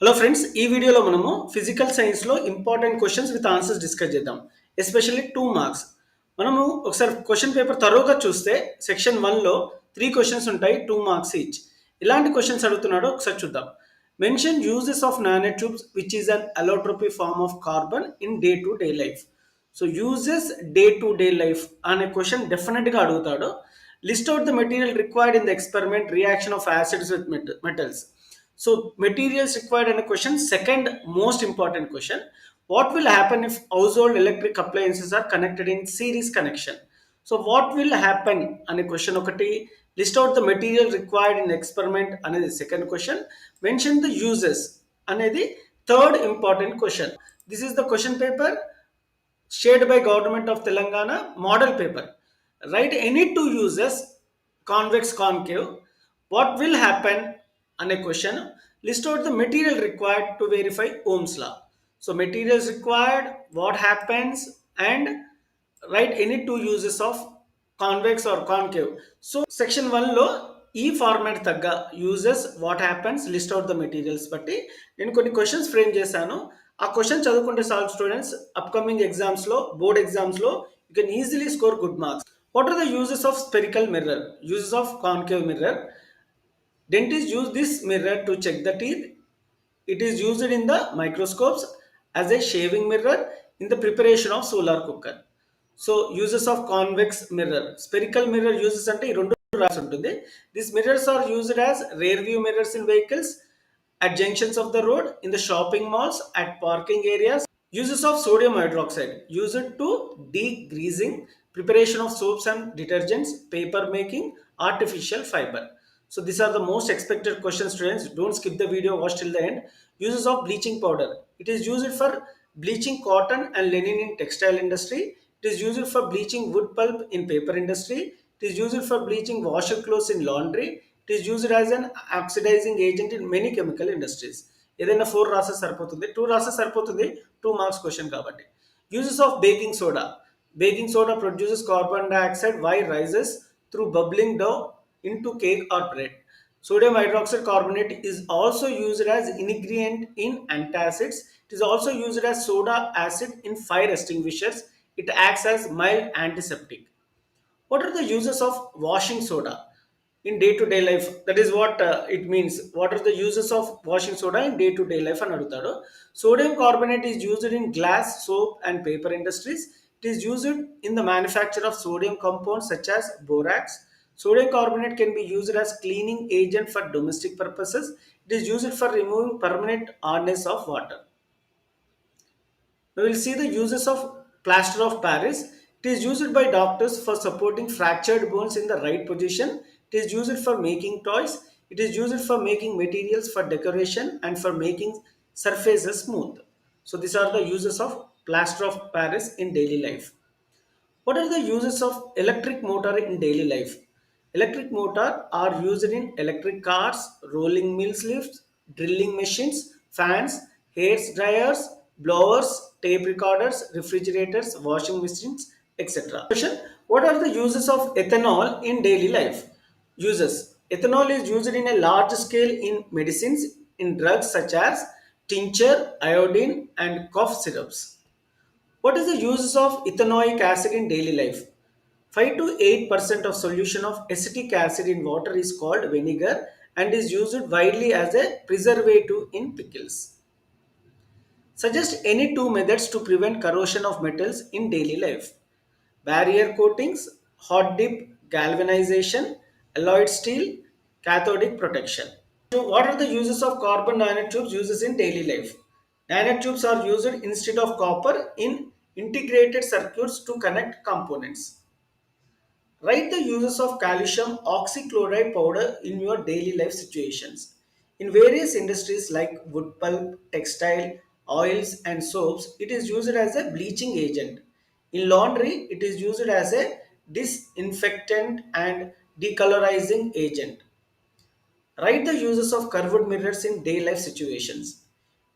Hello friends, ఈ వీడియోలో మనము ఫిజికల్ సైన్స్లో important questions with answers discuss చేద్దాం. Especially 2 marks. మనము ఒకసారి క్వశ్చన్ పేపర్ తరోగా చూస్తే సెక్షన్ 1లో 3 క్వశ్చన్స్ ఉంటాయి, 2 మార్క్స్ ఈచ్. ఇలాంటి క్వశ్చన్స్ అడుగుతున్నాడో ఒకసారి చూద్దాం. Mention uses of nanotubes which is an allotropy form of carbon in day to day life. So uses day to day life అనే question డెఫినెట్గా అడుగుతాడు. List out the material required in the experiment reaction of acids with metals. So materials required in a question, second most important question. What will happen if household electric appliances are connected in series connection? So what will happen అనే question ఒకటి, list out the material required in experiment అనేది second question, mention the uses అనేది third important question. This is the question paper shared by Government of Telangana model paper. Write any two uses, convex, concave. What will happen on a question? List out the material required to verify Ohm's law. So materials required, what happens, and write any two uses of convex or concave. So section 1 లో ఈ format తగ్గ uses, what happens, list out the materials బట్టి నేను కొన్ని questions frame చేశాను. ఆ question చదువుకుంటే చాలు స్టూడెంట్స్, అప్కమింగ్ ఎగ్జామ్స్లో, బోర్డ్ ఎగ్జామ్స్లో you can easily score good marks. What are the uses of spherical mirror, uses of concave mirror? Dentists use this mirror to check the teeth. It is used in the microscopes as a shaving mirror in the preparation of solar cooker. So uses of convex mirror, spherical mirror uses ante ee rendu రాసి ఉంటుంది. These mirrors are used as rear view mirrors in vehicles, at junctions of the road, in the shopping malls, at parking areas. Uses of sodium hydroxide, used to degreasing, preparation of soaps and detergents, paper making, artificial fiber. So these are the most expected questions, students. Don't skip the video, watch till the end. Uses of bleaching powder. It is used for bleaching cotton and linen in textile industry. It is used for bleaching wood pulp in paper industry. It is used for bleaching washer clothes in laundry. It is used as an oxidizing agent in many chemical industries. ఏదైనా 4 రాసే సరిపోతుంది, 2 రాసే సరిపోతుంది, 2 marks question కాబట్టి. Uses of baking soda. Baking soda produces carbon dioxide while rises through bubbling down into cake or bread. Sodium hydroxide carbonate is also used as ingredient in antacids. It is also used as soda acid in fire extinguishers. It acts as mild antiseptic. What are the uses of washing soda in day to day life? That is what it means. What are the uses of washing soda in day to day life అని అడుగుతాడు. Sodium carbonate is used in glass, soap and paper industries. It is used in the manufacture of sodium compounds such as borax. Sodium carbonate can be used as cleaning agent for domestic purposes. It is used for removing permanent hardness of water. We will see the uses of plaster of Paris. It is used by doctors for supporting fractured bones in the right position. It is used for making toys. It is used for making materials for decoration and for making surfaces smooth. So these are the uses of plaster of Paris in daily life. What are the uses of electric motor in daily life? Electric motor are used in electric cars, rolling mills lifts, drilling machines, fans, hair dryers, blowers, tape recorders, refrigerators, washing machines, etc. Question: what are the uses of ethanol in daily life? Uses: ethanol is used in a large scale in medicines, in drugs such as tincture, iodine, and cough syrups. What is the uses of ethanoic acid in daily life? 5 to 8% of solution of acetic acid in water is called vinegar and is used widely as a preservative in pickles. Suggest any two methods to prevent corrosion of metals in daily life. Barrier coatings, hot dip, galvanization, alloyed steel, cathodic protection. So what are the uses of carbon nanotubes uses in daily life? Nanotubes are used instead of copper in integrated circuits to connect components. Write the uses of calcium oxychloride powder in your daily life situations. In various industries like wood pulp, textile, oils, and soaps, it is used as a bleaching agent. In laundry, it is used as a disinfectant and decolorizing agent. Write the uses of curved mirrors in day life situations.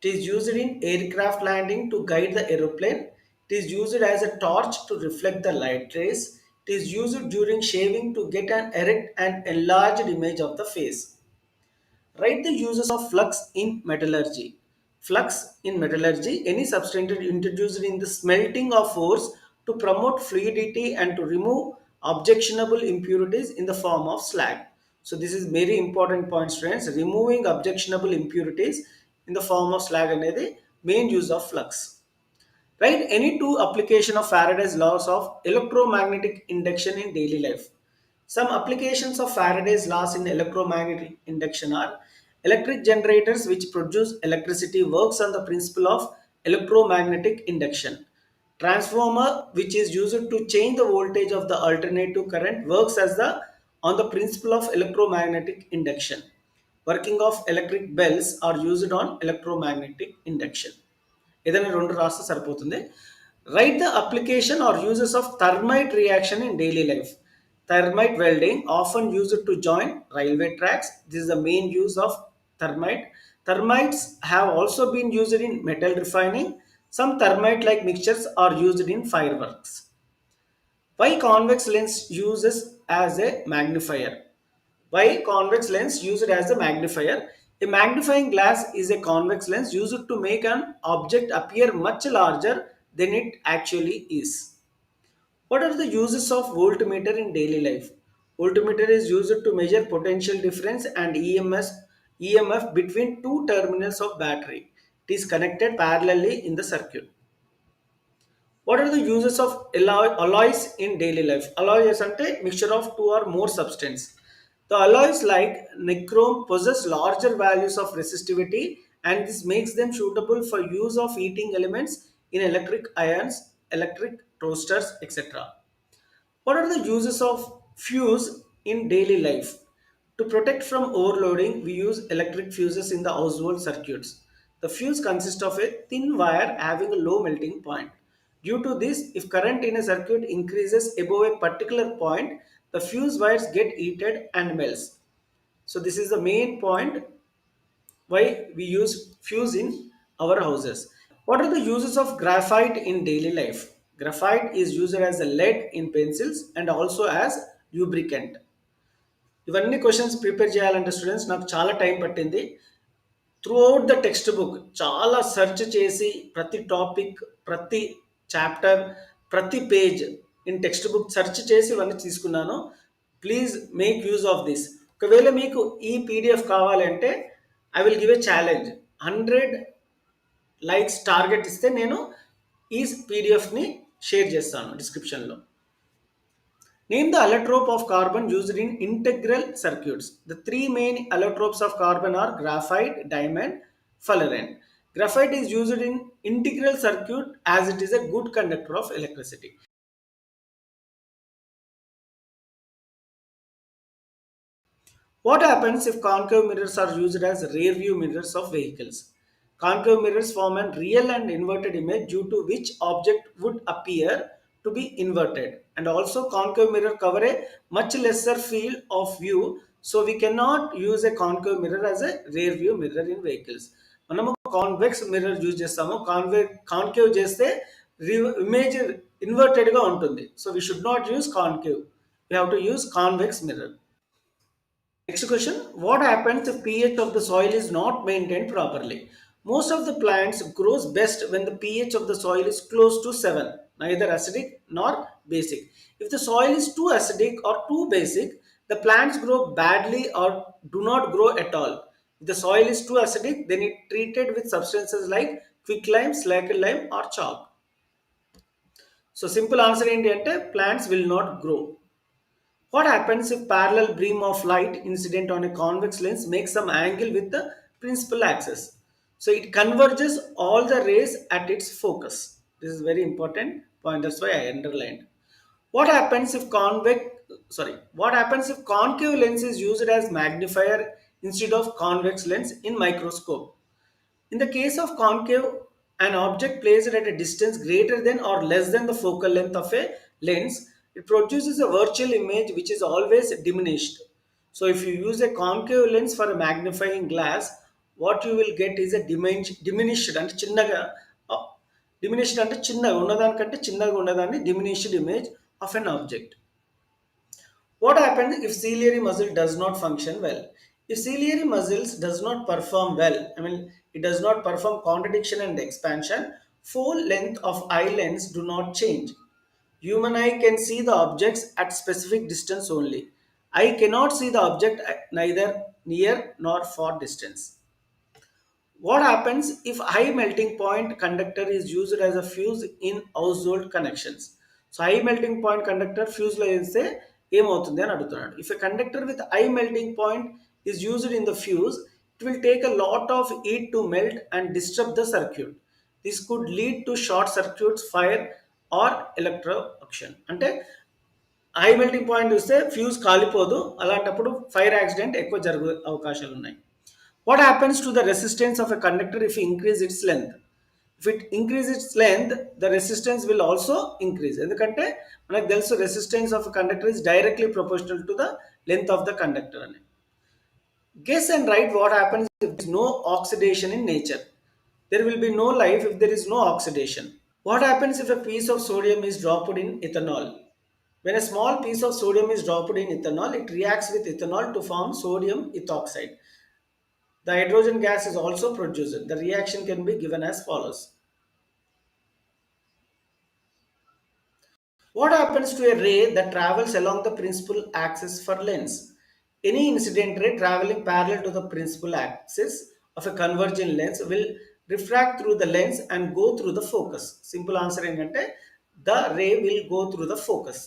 It is used in aircraft landing to guide the aeroplane. It is used as a torch to reflect the light rays. It is used during shaving to get an erect and enlarged image of the face. Write the uses of flux in metallurgy. Flux in metallurgy, any substance introduced in the smelting of ores to promote fluidity and to remove objectionable impurities in the form of slag. So this is very important point, friends. Removing objectionable impurities in the form of slag and the main use of flux. Right? Any two application of Faraday's laws of electromagnetic induction in daily life. Some applications of Faraday's laws in electromagnetic induction are electric generators which produce electricity works on the principle of electromagnetic induction. Transformer which is used to change the voltage of the alternative current works as the on the principle of electromagnetic induction. Working of electric bells are used on electromagnetic induction. ఏదైనా రెండు రాస్తే సరిపోతుంది. Write the application or uses of thermite reaction in daily life. Thermite welding often used to join railway tracks. This is the main use of thermite. Thermites have also been used in metal refining. Some thermite like mixtures are used in fireworks. Why convex lens uses as a magnifier? Why convex lens used as a magnifier? A magnifying glass is a convex lens used to make an object appear much larger than it actually is. What are the uses of voltmeter in daily life? Voltmeter is used to measure potential difference and EMF between two terminals of battery. It is connected parallelly in the circuit. What are the uses of alloys in daily life? Alloys ante mixture of two or more substance. The alloys like nichrome possess larger values of resistivity and this makes them suitable for use of heating elements in electric irons, electric toasters, etc. What are the uses of fuse in daily life? To protect from overloading, we use electric fuses in the household circuits. The fuse consists of a thin wire having a low melting point. Due to this, if current in a circuit increases above a particular point, the fuse wires get heated and melts. So this is the main point why we use fuse in our houses. What are the uses of graphite in daily life? Graphite is used as a lead in pencils and also as lubricant. ఇవన్నీ questions prepare చేయాలంటే students నాకు చాలా time పట్టింది. Through out the text book చాలా search చేసి ప్రతి topic, ప్రతి chapter, ప్రతి page in text book search చేసి ఇవన్నీ తీసుకున్నాను. Please make use of this. ఒకవేళ మీకు ఈ పీడిఎఫ్ కావాలంటే I will give a challenge. 100 likes target ఇస్తే నేను ఈ పీడిఎఫ్ని షేర్ చేస్తాను డిస్క్రిప్షన్లో. Name the allotrope of carbon used in integral circuits. The three main allotropes of carbon are graphite, diamond, fullerene. Graphite is used in integral circuit as it is a good conductor of electricity. What happens if concave mirrors are used as rear view mirrors of vehicles? Concave mirrors form a real and inverted image due to which object would appear to be inverted. And also concave mirror cover a much lesser field of view, so we cannot use a concave mirror as a rear view mirror in vehicles. మనము convex mirror use చేస్తాము. Concave చేస్తే image ఇన్వర్టెడ్గా ఉంటుంది. So we should not use concave. We have to use convex mirror. Next question, what happens if pH of the soil is not maintained properly? Most of the plants grows best when the pH of the soil is close to 7, neither acidic nor basic. If the soil is too acidic or too basic, the plants grow badly or do not grow at all. If the soil is too acidic, then it treated with substances like quicklime, slaked lime or chalk. So simple answer is plants will not grow. What happens if parallel beam of light incident on a convex lens makes some angle with the principal axis? So it converges all the rays at its focus. This is very important point. That's why I underlined. What happens if what happens if concave lens is used as magnifier instead of convex lens in microscope? In the case of concave, an object placed at a distance greater than or less than the focal length of a lens, it produces a virtual image which is always diminished. So if you use a concave lens for a magnifying glass, what you will get is a diminished and చిన్నగా diminished అంటే చిన్నగా ఉన్నదానికంటే చిన్నగా ఉన్నదాన్ని diminished image of an object. What happens if ciliary muscle does not function well? If ciliary muscles does not perform well, it does not perform contraction and expansion, full length of eye lens do not change. Human eye can see the objects at specific distance only. Eye cannot see the object at neither near nor far distance. What happens if high melting point conductor is used as a fuse in household connections? So high melting point conductor fuse లో వేస్తే ఏమవుతుంది అని అడుగుతున్నాడు. If a conductor with high melting point is used in the fuse, it will take a lot of heat to melt and disrupt the circuit. This could lead to short circuits, fire or electrocution. అంటే high melting point చూస్తే fuse కాలిపోదు, అలాంటప్పుడు fire accident ఎక్కువ జరిగే అవకాశాలు ఉన్నాయి. What happens to the resistance of a conductor if you increase its length? If it increases its length, the resistance will also increase. ఎందుకంటే మనకు తెలుసు resistance of a conductor is directly proportional to the length of the conductor అని. Guess and write what happens if there is no oxidation in nature. There will be no life if there is no oxidation. What happens if a piece of sodium is dropped in ethanol? When a small piece of sodium is dropped in ethanol, it reacts with ethanol to form sodium ethoxide. The hydrogen gas is also produced. The reaction can be given as follows. What happens to a ray that travels along the principal axis for lens? Any incident ray traveling parallel to the principal axis of a converging lens will refract through the lens and go through the focus. Simple answer ఏంటంటే the ray will go through the focus.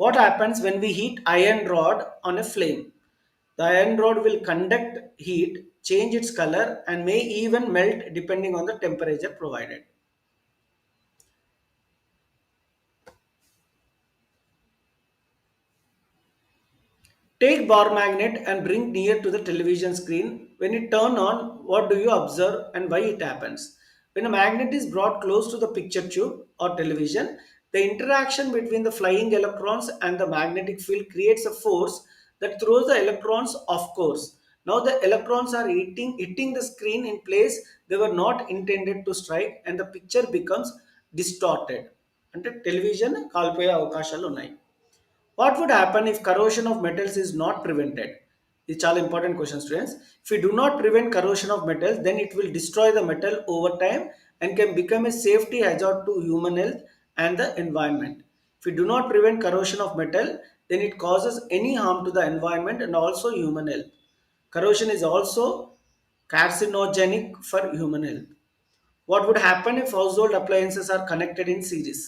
What happens when we heat iron rod on a flame? The iron rod will conduct heat, change its color, and may even melt depending on the temperature provided. Take bar magnet and bring near to the television screen. When it turn on, what do you observe and why it happens? When a magnet is brought close to the picture tube or television, the interaction between the flying electrons and the magnetic field creates a force that throws the electrons off course. Now the electrons are hitting the screen in place they were not intended to strike, and the picture becomes distorted. అంటే television కాలిపోయే అవకాశాలు ఉన్నాయి. What would happen if corrosion of metals is not prevented? It's all important question, students. If we do not prevent corrosion of metals, then it will destroy the metal over time and can become a safety hazard to human health and the environment. If we do not prevent corrosion of metal, then it causes any harm to the environment and also human health. Corrosion is also carcinogenic for human health. What would happen if household appliances are connected in series?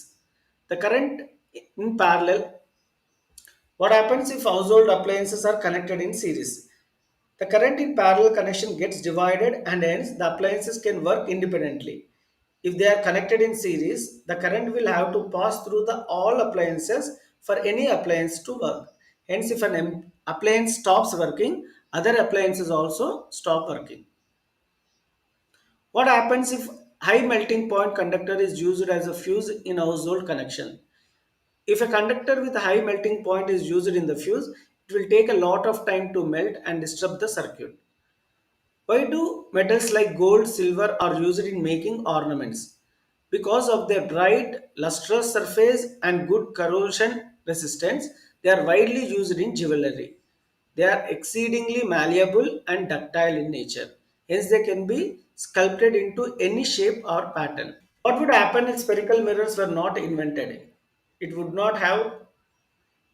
The current in parallel. What happens if household appliances are connected in series? The current in parallel connection gets divided and hence the appliances can work independently. If they are connected in series, the current will have to pass through the all appliances for any appliance to work. Hence, if an appliance stops working, other appliances also stop working. What happens if high melting point conductor is used as a fuse in household connection? If a conductor with a high melting point is used in the fuse, it will take a lot of time to melt and disrupt the circuit. Why do metals like gold, silver are used in making ornaments? Because of their bright, lustrous surface and good corrosion resistance, they are widely used in jewelry. They are exceedingly malleable and ductile in nature. Hence, they can be sculpted into any shape or pattern. What would happen if spherical mirrors were not invented? It would not have.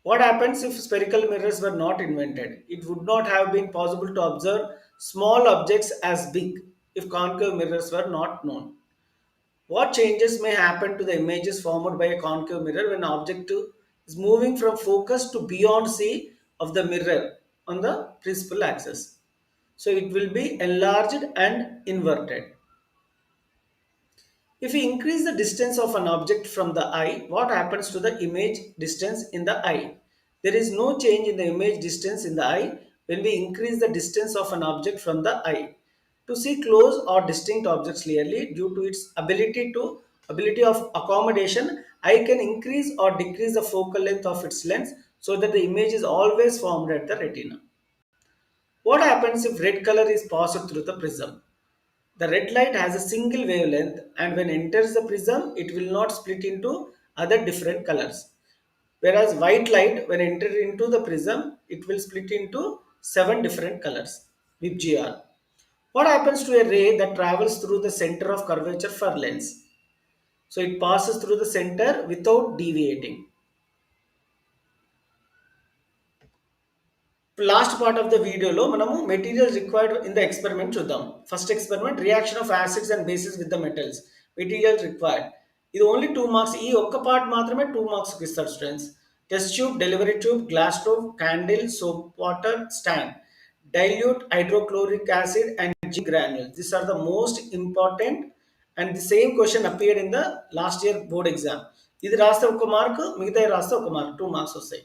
What happens if spherical mirrors were not invented? It would not have been possible to observe small objects as big if concave mirrors were not known. What changes may happen to the images formed by a concave mirror when object is moving from focus to beyond C of the mirror on the principal axis? So it will be enlarged and inverted. If we increase the distance of an object from the eye, what happens to the image distance in the eye? There is no change in the image distance in the eye when we increase the distance of an object from the eye. To see close or distinct objects clearly, due to its ability of accommodation, eye can increase or decrease the focal length of its lens so that the image is always formed at the retina. What happens if red color is passed through the prism? The red light has a single wavelength, and when enters the prism, it will not split into other different colors. Whereas white light, when entered into the prism, it will split into 7 different colors with GR. What happens to a ray that travels through the center of curvature for lens? So it passes through the center without deviating. Last part of the video lo manamu materials required in the experiment చూద్దాం. First experiment reaction of acids and bases with the metals. Materials required. ఇది only 2 marks. ఈ ఒక్క part మాత్రమే 2 marks కి ఇస్తారు students. Test tube, delivery tube, glass tube, candle, soap water, stand, dilute hydrochloric acid and zinc granules. These are the most important and the same question appeared in the last year board exam. ఇది రాస్తే ఒక mark, మిగతా రాస్తే ఒక mark, 2 marks వస్తాయి.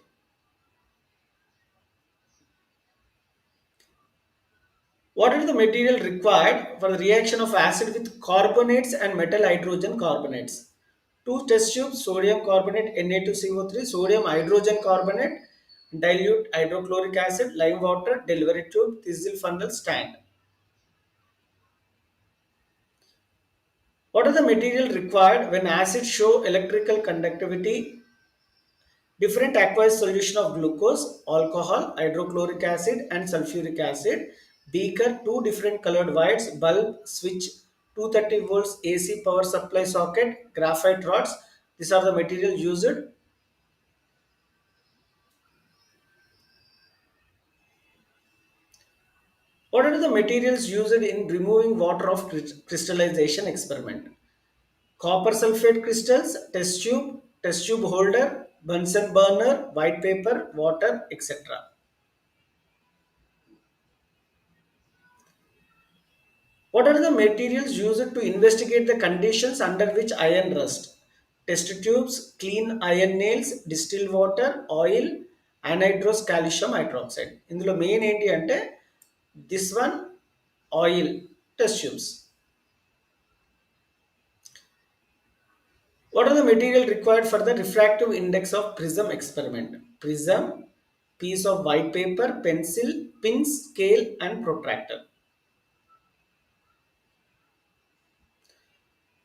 What are the material required for the reaction of acid with carbonates and metal hydrogen carbonates? Two test tubes, sodium carbonate Na2CO3, sodium hydrogen carbonate, dilute hydrochloric acid, lime water, delivery tube, thistle funnel, stand. What are the material required when acids show electrical conductivity? Different aqueous solution of glucose, alcohol, hydrochloric acid and sulfuric acid. Beaker, two different colored wires, bulb, switch, 230 volts AC power supply socket, graphite rods. These are the materials used. What are the materials used in removing water of crystallization experiment? Copper sulfate crystals, test tube holder, Bunsen burner, white paper, water, etc. What are the materials used to investigate the conditions under which iron rust? Test tubes, clean iron nails, distilled water, oil, anhydrous calcium hydroxide. ఇందులో main ఏంటి అంటే this one oil test tubes. What are the material required for the refractive index of prism experiment? Prism, piece of white paper, pencil, pin, scale and protractor.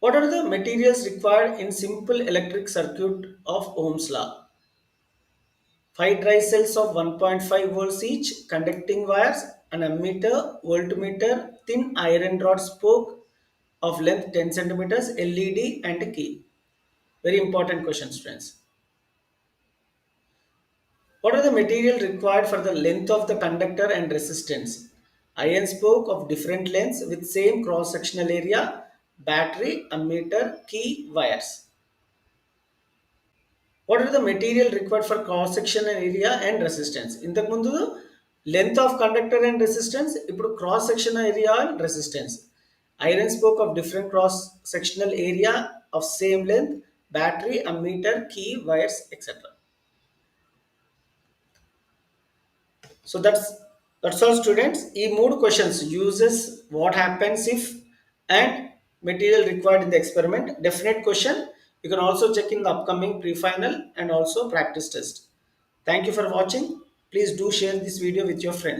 What are the materials required in simple electric circuit of Ohm's law? 5 dry cells of 1.5 volts each, conducting wires, an ammeter, voltmeter, thin iron rod spoke of length 10 centimeters, LED and a key. Very important question, friends. What are the material required for the length of the conductor and resistance? Iron spoke of different lengths with same cross-sectional area, battery, ammeter, key, wires. What are the material required for cross section area and resistance? ఇంతకు ముందు length of conductor and resistance, ఇప్పుడు cross section area and resistance. Iron spoke of different cross sectional area of same length, battery, ammeter, key, wires, etc. So that's all students. ఈ మూడు questions uses, what happens if and material required in the experiment. Definite question. You can also check in the upcoming pre-final and also practice test. Thank you for watching. Please do share this video with your friends.